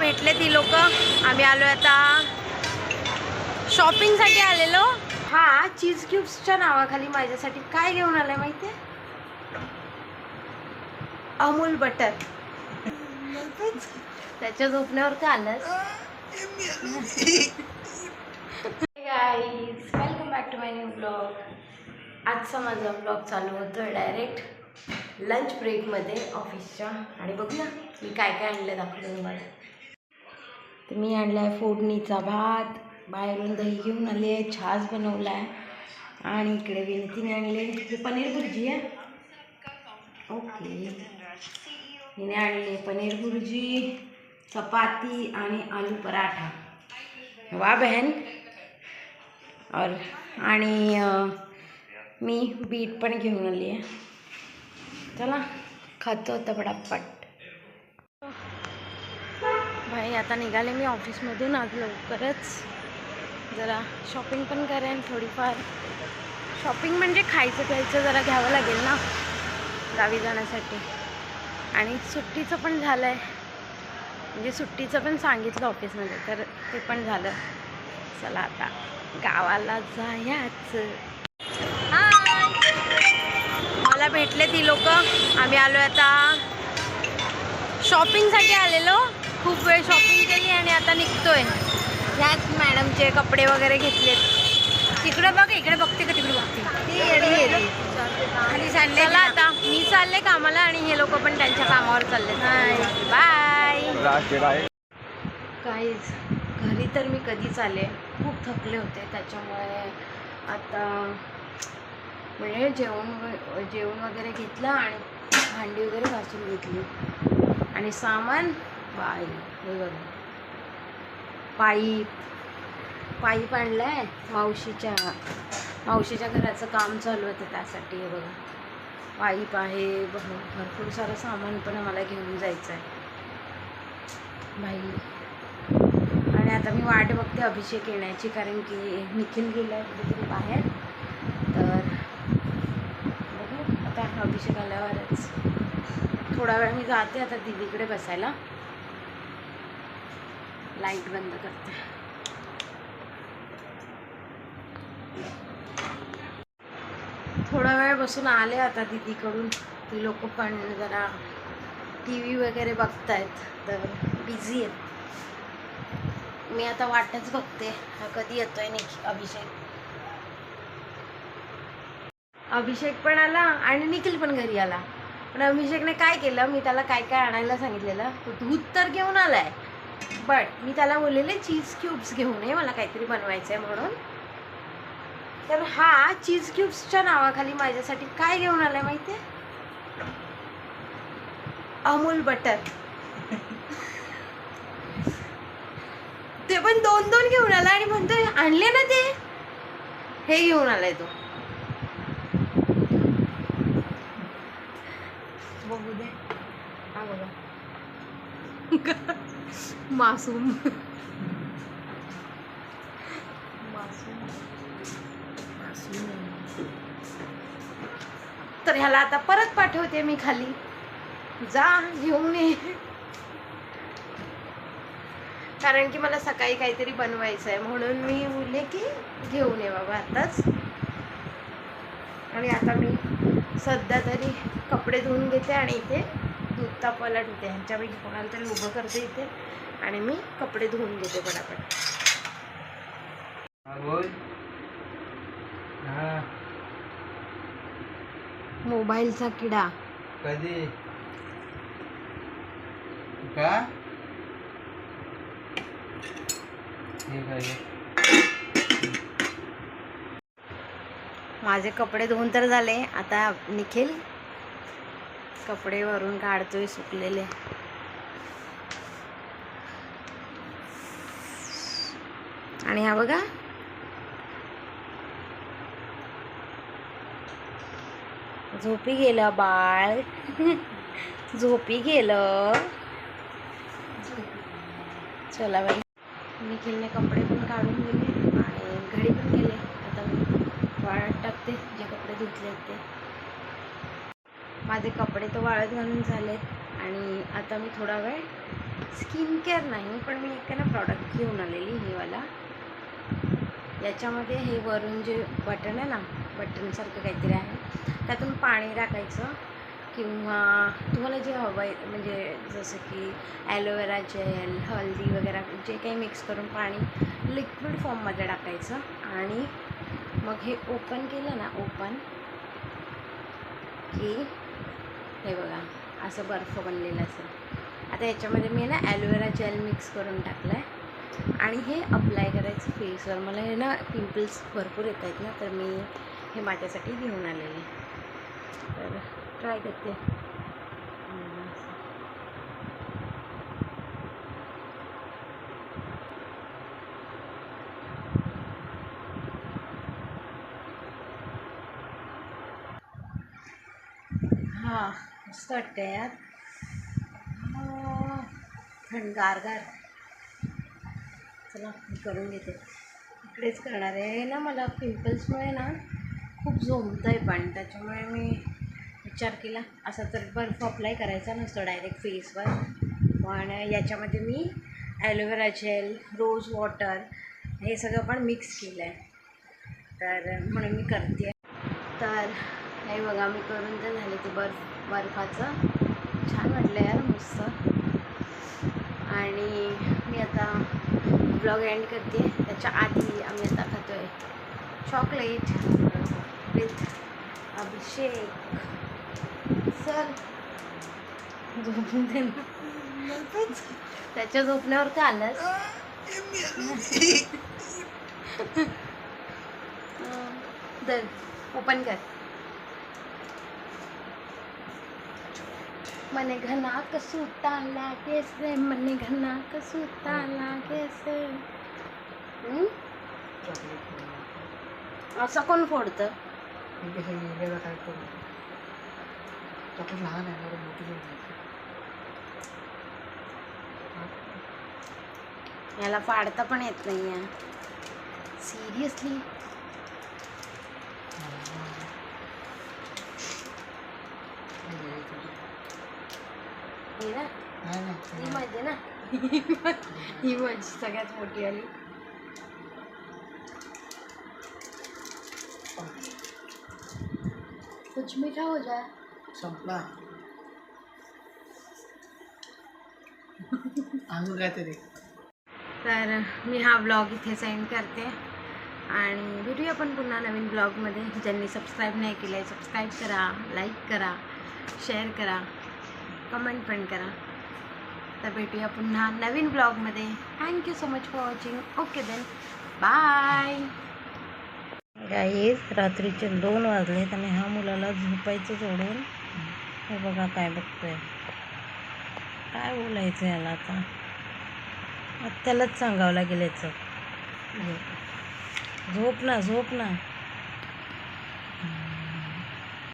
भेटले ती लोक. आम्ही आलो आता शॉपिंगसाठी आलेलो. हा चीज क्यूब्सच्या नावाखाली माझ्यासाठी काय घेऊन आलाय माहितीये? अमूल बटर. त्याच्या झोपण्यावर का आलंस? Guys, welcome back to my new blog. आजचा माझा ब्लॉग चालू होतोय डायरेक्ट लंच ब्रेकमध्ये ऑफिसच्या. आणि बघूया मी काय काय आणलं दाखवलं तुम्हाला. तर मी आणला आहे फोडणीचा भात, बाहेरून दही घेऊन आली आहे, छास बनवला आहे. आणि इकडे विनतीने आणले हे पनीर भुर्जी आहे. ओके, हिने आणले पनीर भुर्जी, चपाती आणि आलू पराठा. वाह बहन. और आणि मी बीट पण घेऊन आली आहे. चला खातो आता पटापट. भाई आता निघाले मी ऑफिसमधून. आज लवकरच जरा शॉपिंग पण करेन थोडीफार. शॉपिंग म्हणजे खायचं प्यायचं जरा घ्यावं लागेल ना गावी जाण्यासाठी. आणि सुट्टीचं पण झालं आहे, म्हणजे सुट्टीचं पण सांगितलं ऑफिसमध्ये, तर ते पण झालं. चला आता गावाला जायचं. मला भेटले ती लोक. आम्ही आलो आता शॉपिंगसाठी आलेलो. खूप वेळ शॉपिंग केली आणि आता निघतोय. ह्याच मॅडमचे कपडे वगैरे घेतलेत. तिकडं बघ, इकडे बघते का तिकडे बघते. चला आता मी चालले कामाला आणि हे लोक पण त्यांच्या कामावर चालले. बाय. काहीच घरी तर मी कधीच आले, खूप थकले होते. त्याच्यामुळे आता म्हणजे जेवण वगैरे घेतलं आणि भांडी वगैरे घासून घेतली. आणि सामान बाय हे बघा, पाईप आणलं आहे. मावशीच्या घराचं काम चालू होतं त्यासाठी. हे बघा पाईप आहे, भरपूर सारं सामान पण मला घेऊन जायचं आहे भाई. आणि आता मी वाट बघते अभिषेक येण्याची, कारण की निखिल गेला आहे कुठेतरी बाहेर. तर बघू आता अभिषेक आल्यावरच. थोडा वेळ मी जाते आता दीदीकडे बसायला. लाईट बंद करते. थोडा वेळ बसून आले आता दीदीकडून. ती लोक पण जरा टी व्ही वगैरे बघतायत, तर बिझी आहेत. मी आता वाटच बघते हा कधी येतोय अभिषेक. अभिषेक पण आला आणि निखिल पण घरी आला. पण अभिषेकने काय केलं, मी त्याला काय काय आणायला सांगितलेलं, तो दूध तर घेऊन आलाय, बट मी त्याला बोललेले चीज क्यूब्स घेऊन ये, मला काहीतरी बनवायचं आहे म्हणून. तर हा चीज क्यूब्सच्या नावाखाली माझ्यासाठी काय घेऊन आलाय माहितीये? अमूल बटर. ते पण दोन दोन घेऊन आला आणि म्हणतोय आणले ना ते. हे घेऊन आलाय तो. बघू दे. हा बघा मासूम. तर ह्याला आता परत पाठवते मी खाली. जा घेऊन ये, कारण की मला सकाळी काहीतरी बनवायचं आहे म्हणून मी बोलले की घेऊन ये बाबा आताच. आणि आता मी सध्या तरी कपडे धुवून घेते आणि इथे दूध तापवायला ठेवते. ह्यांच्यापैकी कोणाला तरी उभं करते इथे आणि मी कपडे धुवून घेते पटापट. मोबाईलचा किडा कधी का माझे कपडे धुवून तर झाले. आता निखिल कपडे वरून काढतोय सुकलेले. आणि हा बघा झोपी गेलं बाळ. झोपी गेलं. चला बाई. निखिलने कपडे पण काढून गेले आणि घडी पण गेले. आता मी वाळत टाकते जे कपडे धुतले ते. माझे कपडे तर वाळत घालून झालेत आणि आता मी थोडा वेळ स्किन केअर नाही, पण मी एक ना प्रॉडक्ट घेऊन आलेली हे वाला. याच्यामध्ये हे वरून जे बटन आहे ना, बटनसारखं काहीतरी आहे, त्यातून पाणी टाकायचं किंवा तुम्हाला जे हवं आहे, म्हणजे जसं की ॲलोवेरा जेल, हळदी वगैरे जे काही मिक्स करून पाणी लिक्विड फॉर्ममध्ये टाकायचं. आणि मग हे ओपन केलं ना, ओपन की हे बघा असं बर्फ बनलेलं असेल. आता याच्यामध्ये मी ना ॲलोवेरा जेल मिक्स करून टाकलं आहे आणि हे अप्लाय करायचं फेसवर. मला हे ना पिंपल्स भरपूर येत आहेत ना, तर मी हे माझ्यासाठी घेऊन आलेले, तर ट्राय करते. हां, मस्त वाटतं यार, गार. चला मी करून घेते, इकडेच करणार आहे ना. मला पिंपल्समुळे ना खूप झोंबतं आहे, पण त्याच्यामुळे मी विचार केला असा तर बर्फ अप्लाय करायचा नसतो डायरेक्ट फेसवर, पण याच्यामध्ये मी ॲलोवेरा जेल, रोज वॉटर हे सगळं पण मिक्स केलं आहे, तर म्हणून मी करते. तर हे बघा मी करून तर झाले ते बर्फाचं. छान वाटलं यार, मस्त. आणि मी आता ब्लॉग एंड करते. त्याच्या आधी आम्ही आता खातो आहे चॉकलेट विथ अभिषेक. सर झोपून दे ना, त्याच्या झोपण्यावर का आलास? दर ओपन कर. मने घना कसूता लागे से, मने घना कसूता लागे से. असं कोण फोडतं? लहान आहे, मोठी याला फाडता पण येत नाही आहे सिरियसली. ही माझी ना, ही माझी सगळ्यात मोठी आली. कुछ मीठा हो जाए. संपला अजून काहीतरी. तर मी हा ब्लॉग इथे सेंड करते आणि भेटूया आपण पुन्हा नवीन ब्लॉगमध्ये. ज्यांनी सबस्क्राईब नाही केलं आहे सबस्क्राईब करा, लाईक करा, शेअर करा, कमेंट पण करा. तर भेटूया पुन्हा नवीन ब्लॉगमध्ये. Thank you so much for watching. Okay then, bye. Guys रात्रीचे 2 वाजलेत आणि हा मुलाला झोपायचं सोडून हे बघा काय बघतोय. काय बोलायचं याला आता, त्यालाच सांगावं लागेल याचं. झोप ना.